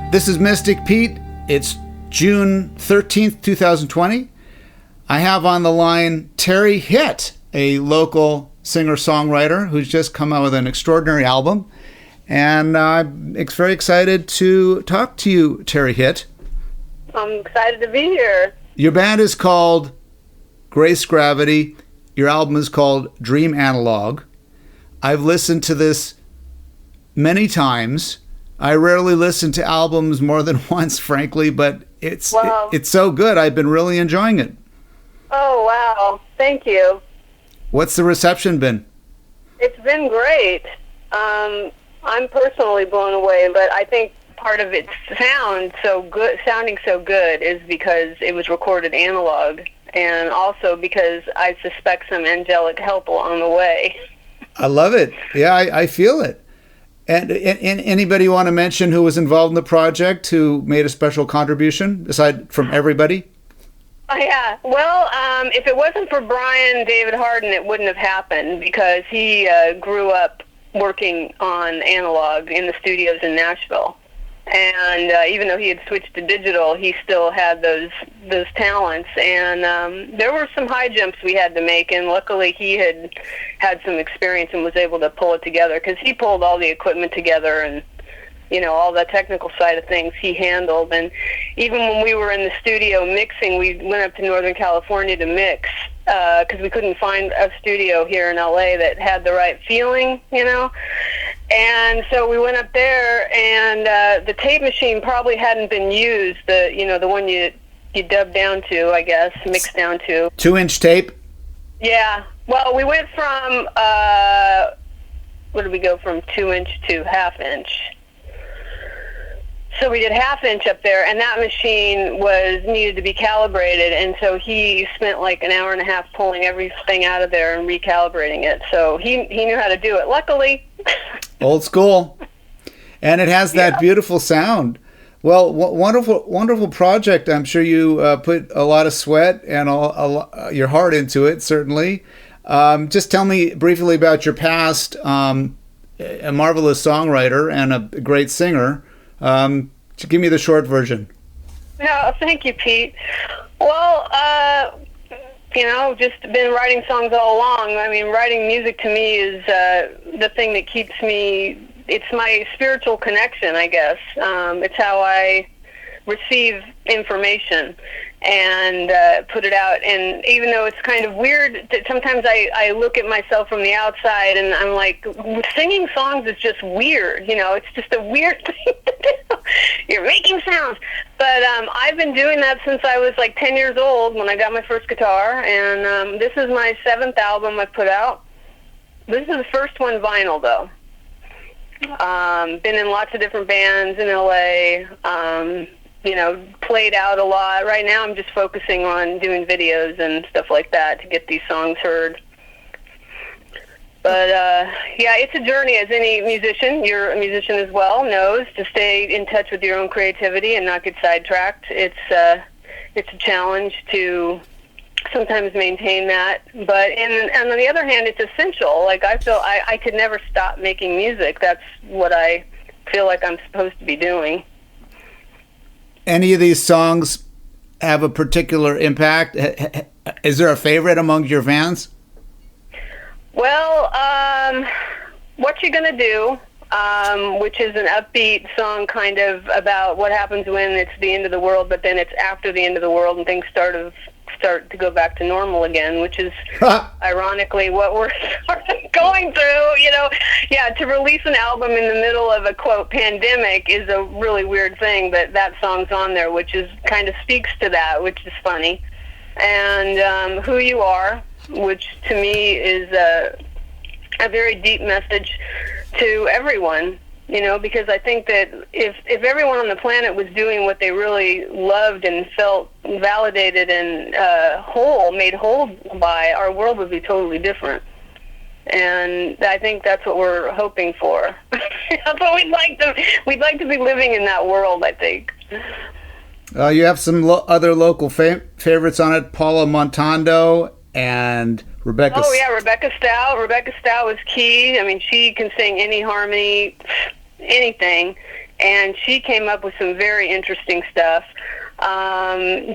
This is Mystic Pete. It's June 13th, 2020. I have on the line Teri Hitt, a local singer-songwriter who's just come out with an extraordinary album. And I'm very excited to talk to you, Teri Hitt. I'm excited to be here. Your band is called Grace Gravity. Your album is called Dream Analog. I've listened to this many times. I rarely listen to albums more than once, frankly, but it's so good. I've been really enjoying it. Oh, wow. Thank you. What's the reception been? It's been great. I'm personally blown away, but I think part of its sounding so good is because it was recorded analog, and also because I suspect some angelic help along the way. I love it. Yeah, I feel it. And anybody want to mention who was involved in the project, who made a special contribution, aside from everybody? Yeah. Well, if it wasn't for Brian David Harden, it wouldn't have happened, because he grew up working on analog in the studios in Nashville. And even though he had switched to digital, he still had those talents. And there were some high jumps we had to make, and luckily he had some experience and was able to pull it together, because he pulled all the equipment together, and all the technical side of things he handled. And even when we were in the studio mixing, we went up to Northern California to mix, because we couldn't find a studio here in LA that had the right feeling, And so we went up there, and the tape machine probably hadn't been used, the one you dub down to, I guess, mix down to. 2-inch tape? Yeah. Well, we went from, what did we go from, 2-inch to half-inch? So we did half-inch up there, and that machine needed to be calibrated, and so he spent like an hour and a half pulling everything out of there and recalibrating it. So he knew how to do it, luckily. Old school. And it has that beautiful sound. Well, wonderful project. I'm sure you put a lot of sweat and your heart into it, certainly. Just tell me briefly about your past. A marvelous songwriter and a great singer. Give me the short version. No, thank you, Pete. Well, just been writing songs all along. I mean, writing music to me is the thing that keeps me. It's my spiritual connection, I guess. It's how I receive information and put it out. And even though it's kind of weird, sometimes I look at myself from the outside and I'm like, singing songs is just weird. It's just a weird thing to do. You're making sounds. But I've been doing that since I was like 10 years old when I got my first guitar. And this is my 7th album I've put out. This is the first one vinyl, though. Been in lots of different bands in LA. Played out a lot. Right now I'm just focusing on doing videos and stuff like that to get these songs heard. But, it's a journey, as any musician, you're a musician as well, knows, to stay in touch with your own creativity and not get sidetracked. It's a challenge to sometimes maintain that. But and on the other hand, it's essential. Like, I feel I could never stop making music. That's what I feel like I'm supposed to be doing. Any of these songs have a particular impact? Is there a favorite among your fans? Well, What You Gonna Do, which is an upbeat song kind of about what happens when it's the end of the world, but then it's after the end of the world and things start to go back to normal again, which is ironically what we're sort of going through, Yeah, to release an album in the middle of a, quote, pandemic is a really weird thing, but that song's on there, which is kind of speaks to that, which is funny. And Who You Are, which to me is a very deep message to everyone, because I think that if everyone on the planet was doing what they really loved and felt validated and made whole by, our world would be totally different. And I think that's what we're hoping for. That's what we'd like to be living in that world, I think. You have some other local favorites on it, Paula Montando and Rebecca. Oh yeah, Rebecca Stout. Rebecca Stout was key. I mean, she can sing any harmony, anything, and she came up with some very interesting stuff.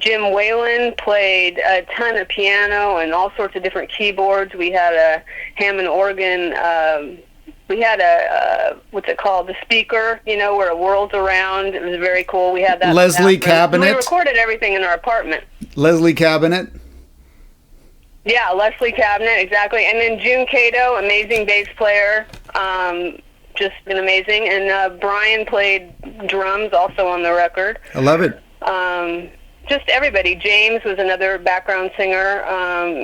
Jim Whalen played a ton of piano and all sorts of different keyboards. We had a Hammond organ. We had a what's it called? The speaker, where it whirls around. It was very cool. We had that. Leslie Cabinet. We recorded everything in our apartment. Leslie Cabinet. Yeah, Leslie Cabinet, exactly. And then June Cato, amazing bass player. Just been amazing. And Brian played drums also on the record. I love it. Just everybody. James was another background singer.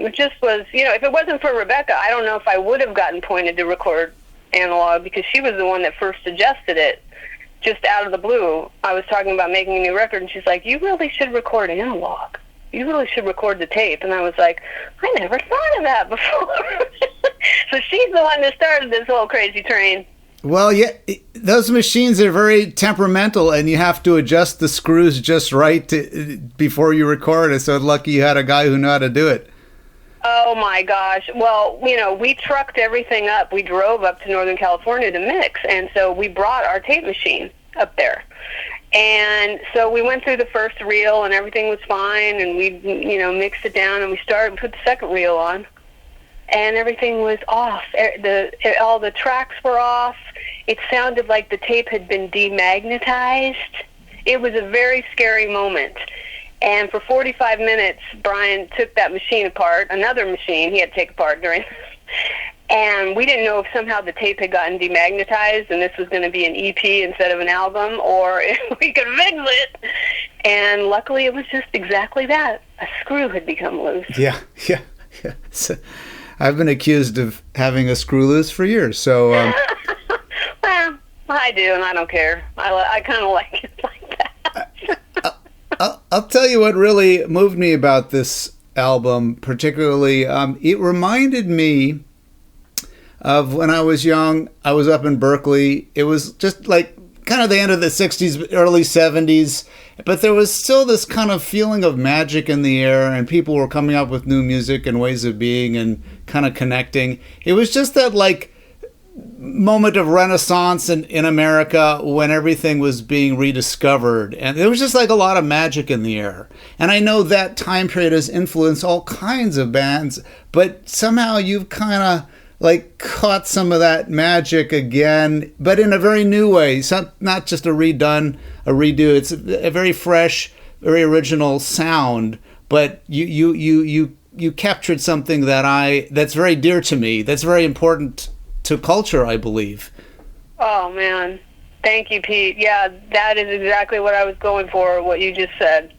It just was, if it wasn't for Rebecca, I don't know if I would have gotten pointed to record analog, because she was the one that first suggested it, just out of the blue. I was talking about making a new record, and she's like, you really should record analog. You really should record the tape. And I was like, I never thought of that before. So she's the one that started this whole crazy train. Well, yeah, those machines are very temperamental, and you have to adjust the screws just right before you record it. So lucky you had a guy who knew how to do it. Oh, my gosh. Well, we trucked everything up. We drove up to Northern California to mix, and so we brought our tape machine up there. And so we went through the first reel, and everything was fine, and we, mixed it down, and we put the second reel on, and everything was off. All the tracks were off. It sounded like the tape had been demagnetized. It was a very scary moment. And for 45 minutes, Brian took that machine apart, another machine he had to take apart during and we didn't know if somehow the tape had gotten demagnetized and this was going to be an EP instead of an album, or if we could fix it. And luckily it was just exactly that. A screw had become loose. Yeah. So, I've been accused of having a screw loose for years, so... Well, I do, and I don't care. I kind of like it like that. I'll tell you what really moved me about this album, particularly. It reminded me of when I was young. I was up in Berkeley. It was just like kind of the end of the 60s, early 70s, but there was still this kind of feeling of magic in the air, and people were coming up with new music and ways of being and kind of connecting. It was just that like moment of renaissance in America when everything was being rediscovered, and there was just like a lot of magic in the air. And I know that time period has influenced all kinds of bands, but somehow you've kind of like caught some of that magic again, but in a very new way. It's not just a redo. It's a very fresh, very original sound, but you captured something that's very dear to me, that's very important to culture, I believe. Oh, man. Thank you, Pete. Yeah, that is exactly what I was going for, what you just said.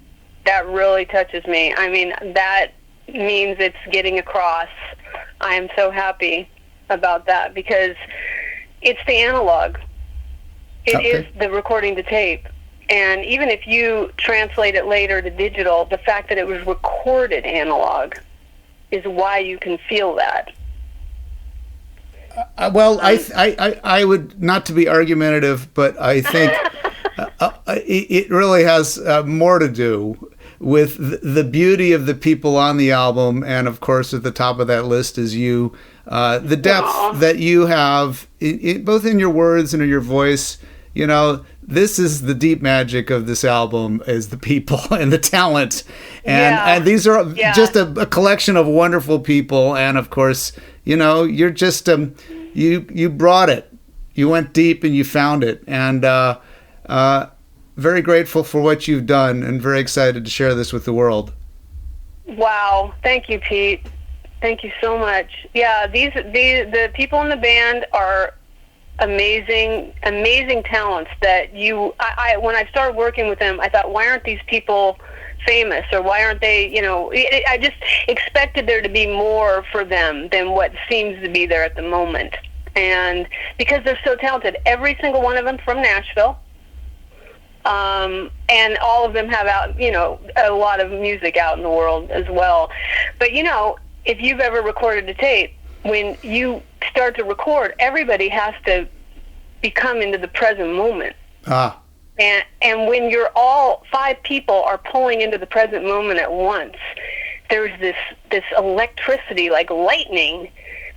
That really touches me. I mean, that means it's getting across. I am so happy about that, because it's the analog. It is the recording to tape. And even if you translate it later to digital, the fact that it was recorded analog is why you can feel that. Well, I would, not to be argumentative, but I think it really has more to do with the beauty of the people on the album, and of course at the top of that list is you. The depth that you have, both in your words and in your voice. This is the deep magic of this album, is the people and the talent. And these are just a collection of wonderful people. And of course, you're just, you brought it. You went deep and you found it. And very grateful for what you've done, and very excited to share this with the world. Wow. Thank you, Pete. Thank you so much. Yeah, the people in the band are amazing talents that I when I started working with them, I thought, why aren't these people famous, or why aren't they, I just expected there to be more for them than what seems to be there at the moment. And because they're so talented, every single one of them from Nashville, and all of them have out, a lot of music out in the world as well. But if you've ever recorded a tape, when you start to record, everybody has to become into the present moment. And when you're all 5 people are pulling into the present moment at once, there's this electricity, like lightning,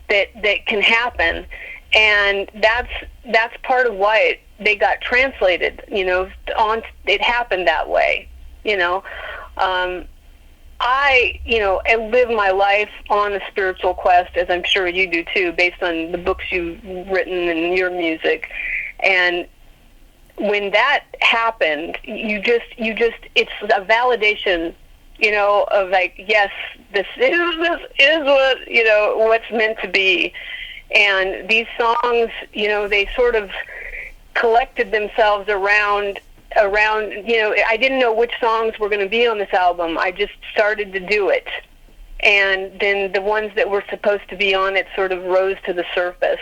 that can happen. and that's part of why they got translated. It happened that way. I live my life on a spiritual quest, as I'm sure you do too, based on the books you've written and your music. And when that happened, you just it's a validation, of like, yes, this is what, what's meant to be. And these songs, they sort of collected themselves around, I didn't know which songs were going to be on this album. I just started to do it. And then the ones that were supposed to be on it sort of rose to the surface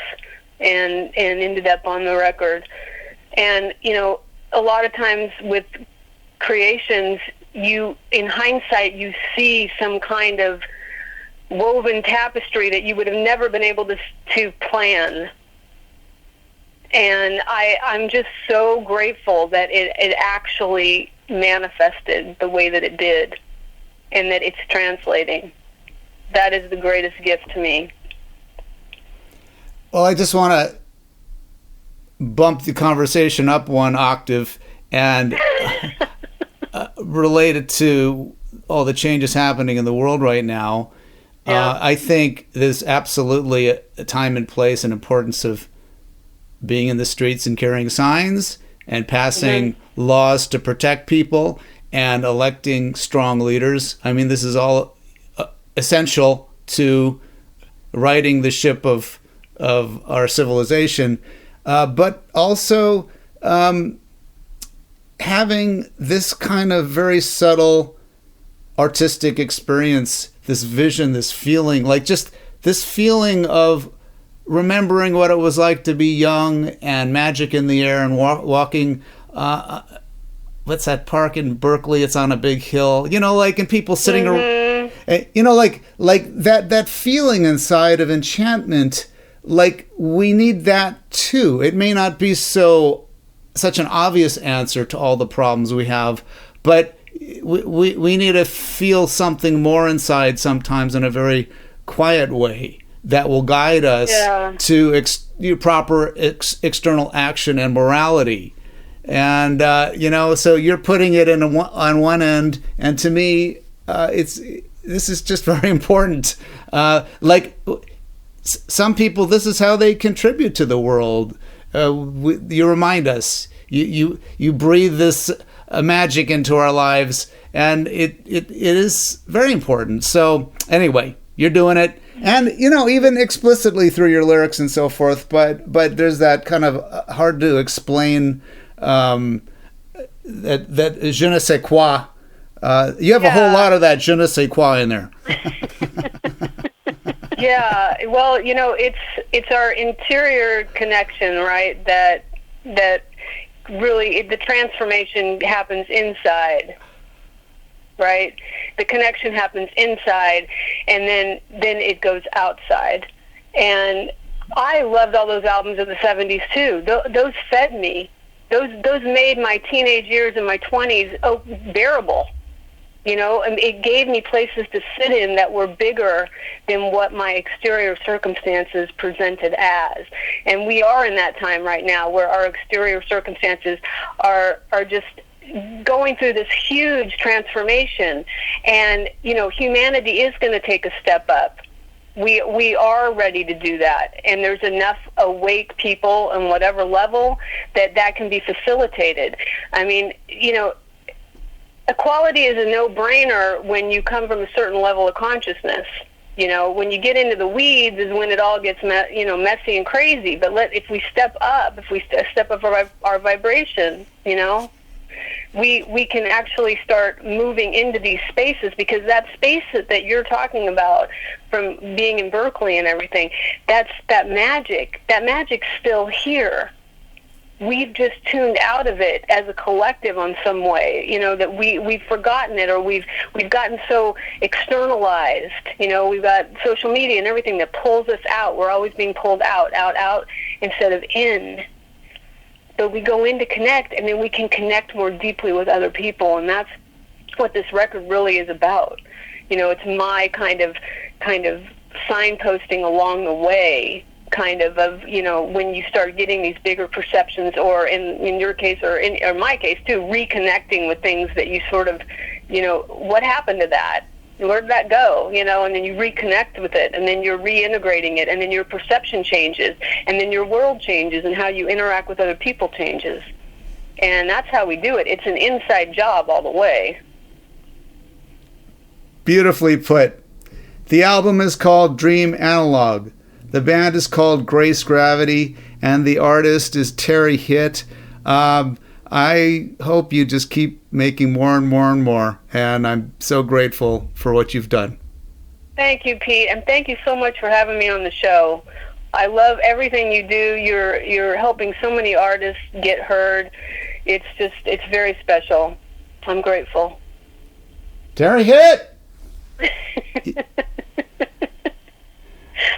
and ended up on the record. And, a lot of times with creations, in hindsight, you see some kind of woven tapestry that you would have never been able to plan. And I'm just so grateful that it actually manifested the way that it did, and that it's translating. That is the greatest gift to me. Well, I just want to bump the conversation up one octave and relate it to all the changes happening in the world right now. Yeah. I think there's absolutely a time and place and importance of being in the streets and carrying signs and passing laws to protect people and electing strong leaders. I mean, this is all essential to righting the ship of our civilization, but also having this kind of very subtle artistic experience, this vision, this feeling, like just this feeling of remembering what it was like to be young and magic in the air and walking, what's that park in Berkeley? It's on a big hill, and people sitting around, like that feeling inside of enchantment. Like, we need that too. It may not be such an obvious answer to all the problems we have, but we need to feel something more inside sometimes in a very quiet way that will guide us to proper external action and morality. And so you're putting it on one end, and to me, this is just very important. Some people, this is how they contribute to the world. You remind us. You breathe this magic into our lives, and it is very important. So anyway, you're doing it. And, even explicitly through your lyrics and so forth, but there's that kind of hard to explain, that je ne sais quoi. You have a whole lot of that je ne sais quoi in there. Yeah, well, it's our interior connection, right? That really, the transformation happens inside. Right? The connection happens inside, and then it goes outside. And I loved all those albums of the 70s too. Those fed me. Those made my teenage years and my 20s bearable. And it gave me places to sit in that were bigger than what my exterior circumstances presented as. And we are in that time right now where our exterior circumstances are just going through this huge transformation, and humanity is going to take a step up. We are ready to do that, and there's enough awake people on whatever level that can be facilitated. I mean, equality is a no-brainer when you come from a certain level of consciousness. When you get into the weeds is when it all gets messy and crazy. But if we step up our vibration, we can actually start moving into these spaces, because that space that you're talking about from being in Berkeley and everything, that magic's still here. We've just tuned out of it as a collective on some way, that we've forgotten it, or we've gotten so externalized. We've got social media and everything that pulls us out. We're always being pulled out, instead of in. But we go in to connect, and then we can connect more deeply with other people, and that's what this record really is about. It's my kind of signposting along the way kind of, when you start getting these bigger perceptions, or in your case, or my case too, reconnecting with things that you sort of, what happened to that? Where did that go? And then you reconnect with it, and then you're reintegrating it, and then your perception changes, and then your world changes, and how you interact with other people changes. And that's how we do it. It's an inside job all the way. Beautifully put. The album is called Dream Analog. The band is called Grace Gravity, and the artist is Teri Hitt. I hope you just keep making more and more and more, and I'm so grateful for what you've done. Thank you, Pete, and thank you so much for having me on the show. I love everything you do. You're helping so many artists get heard. It's very special. I'm grateful. Teri Hitt!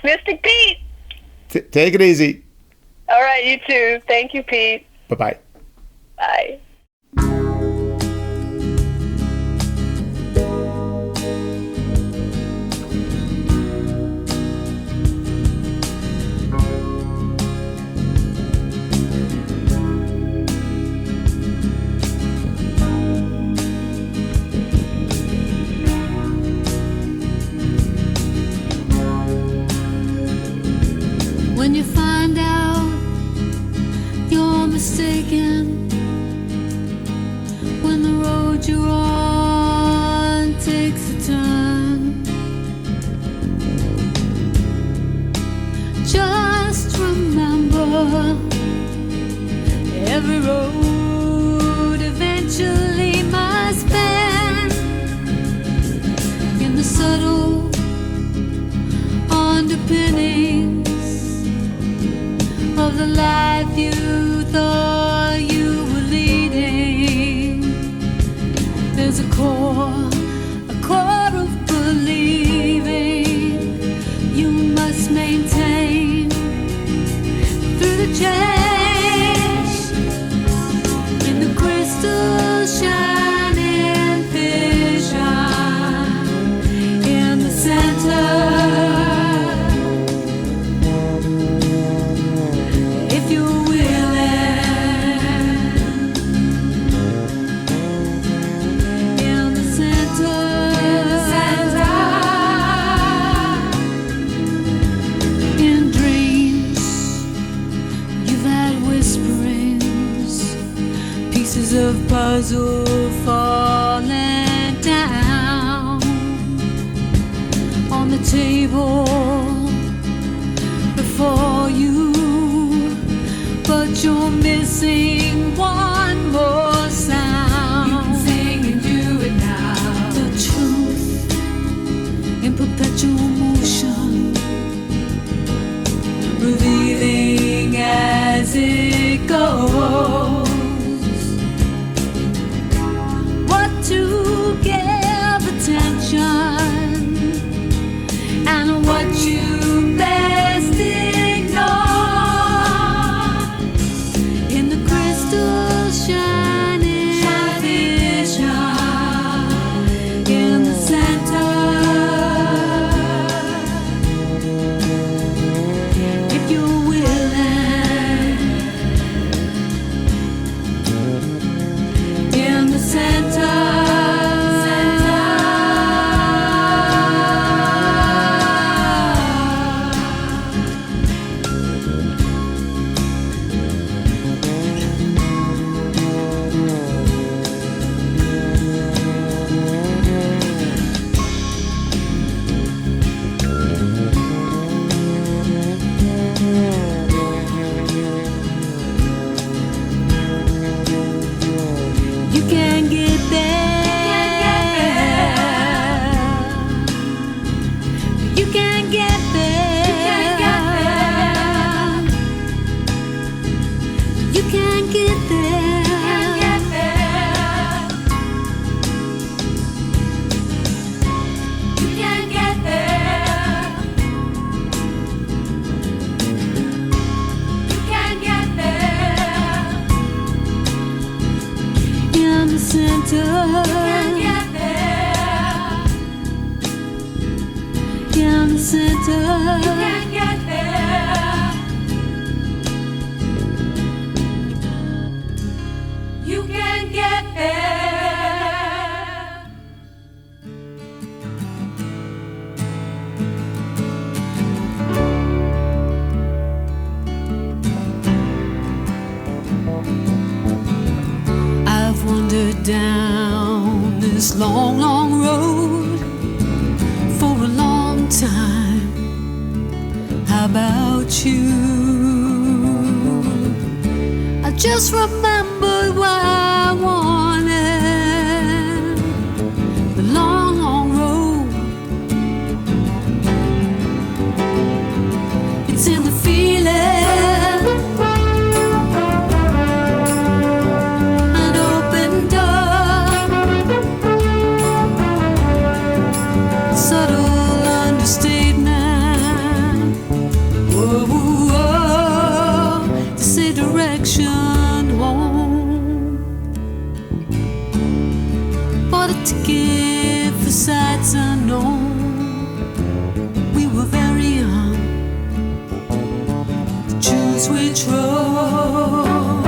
Mystic Pete! Take it easy. All right, you too. Thank you, Pete. Bye-bye. Bye. When you find out you're mistaken, when the road you're on takes a turn, just remember every road eventually must bend. In the subtle underpinnings of the life you thought you were leading, there's a core of believing you must maintain through the change. In the crystal shining vision, in the center, of puzzle falling down on the table before you, but you're missing one more sound. You can sing and do it now. The truth in perpetual motion, revealing as it goes. To give attention and what you best ignore. In the crystal shining vision, in the center, if you're willing, in the center. You can get there. You can get there. You can get there. You can get there. You can get there. In the center, you can get there. In the center, you can get there. time. How about you? I just remembered what I wanted. The long, long road. It's in the feeling. An open door. Subtle understatement. Whoa, whoa, whoa, to say direction home. Bought a ticket for sights unknown. We were very young to choose which road.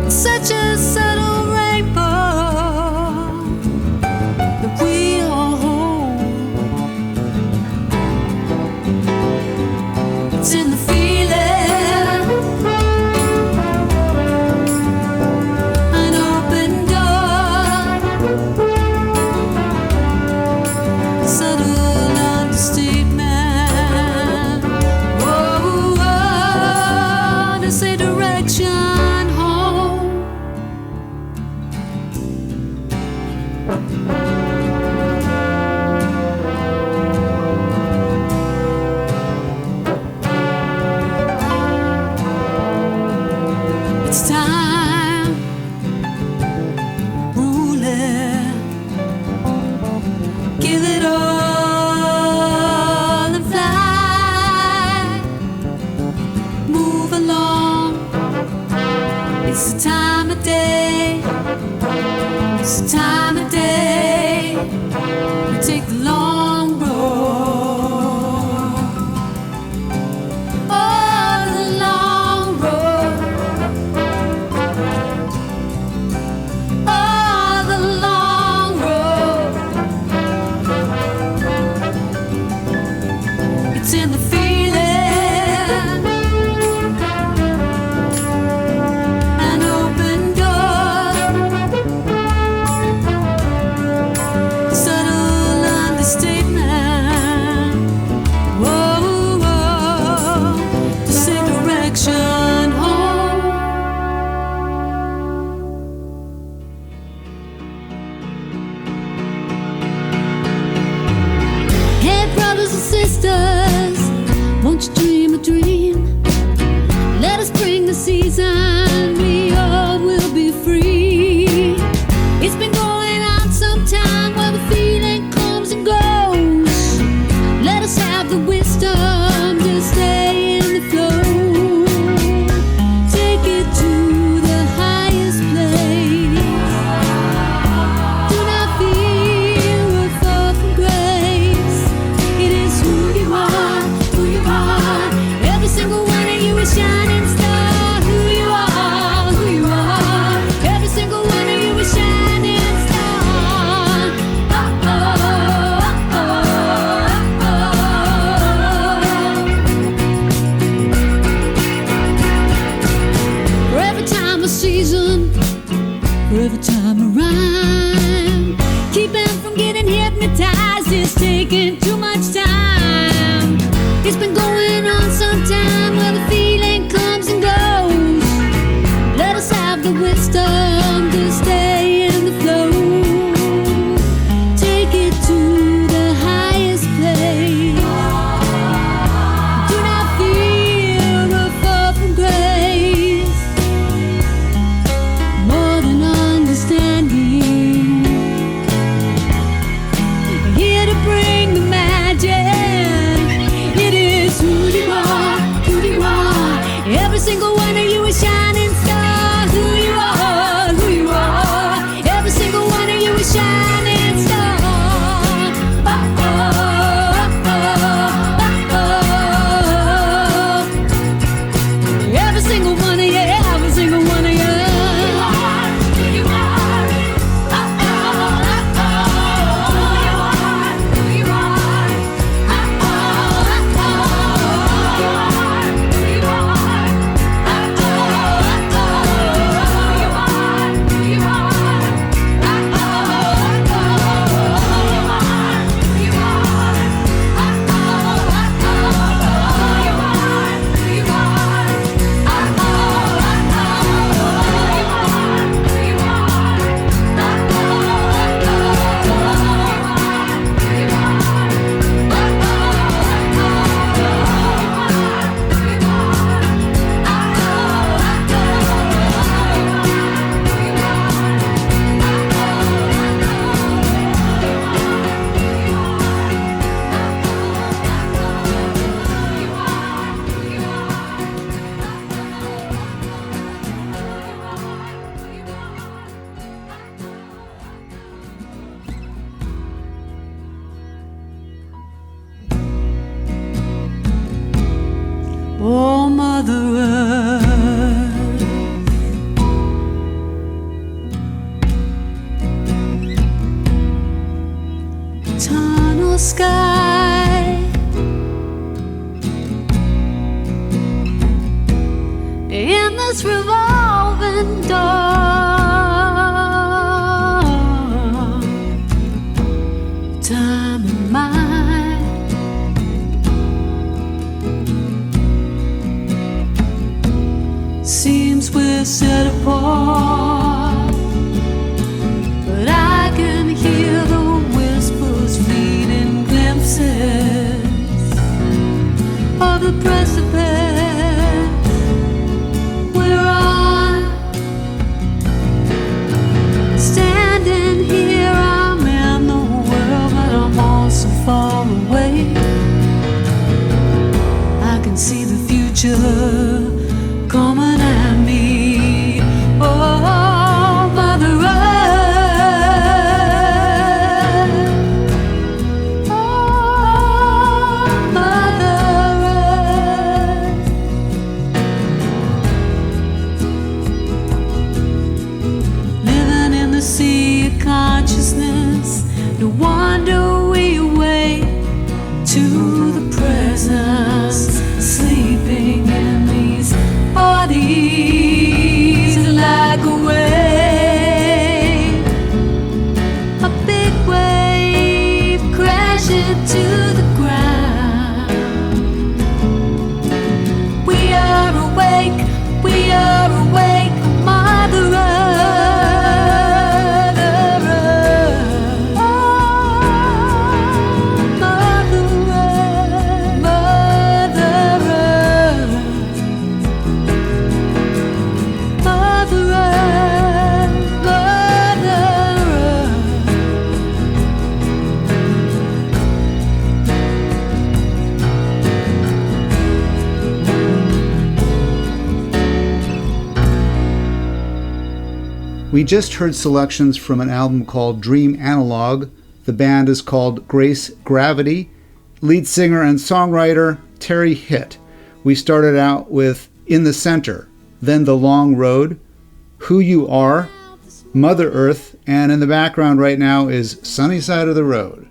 Such a subtle rainbow that we all hold. It's in the feeling. An open door. Subtle understatement. Whoa, whoa, to say direction home. It's time, rule it, give it all and fly. Move along, it's the time of day, it's the time of day. We take the long road, oh, the long road. Oh, the long road. It's in the feeling. An open door. Subtle understatement. Whoa, whoa, to say direction home. Hey, brothers and sisters, won't you dream a dream? Let us bring the season, we all will be free. It's been going on some time where the feeling comes and goes. Let us have the wisdom to stay in the flow. Take it to the highest place. Do not fear or fall from grace. It is who you are, who you are. Every single one of you is shining star. Who you are, who you are. Every single one of you is shining star. Oh, oh, oh, oh, oh. For every time a season, for every time a rhyme, keep them from getting hypnotized. It's taking too much time. It's been going on some time where the feeling comes and goes. Let us have the wisdom to stay in the flow. Take it to the highest place. Do not fear or fall from grace. More than understanding. Here to bring the Mother Earth. Tunnel sky, in this revolving door, time and mind, seems we're set apart, but I can hear the whispers, fleeting glimpses of the precipice we're on. Standing here, I'm in the world, but I'm also far away. I can see the future coming at me. Oh, Mother Earth. Oh, Mother Earth. Living in the sea of consciousness, no wonder we awake to the presence, sleeping in these bodies like a wave, a big wave crashing to the ground. We are awake, Mother Earth. Oh, Mother Earth, Mother Earth. Mother Earth, Mother Earth. We just heard selections from an album called Dream Analog. The band is called Grace Gravity. Lead singer and songwriter Teri Hitt. We started out with In the Center, then The Long Road, Who You Are, Mother Earth, and in the background right now is Sunny Side of the Road.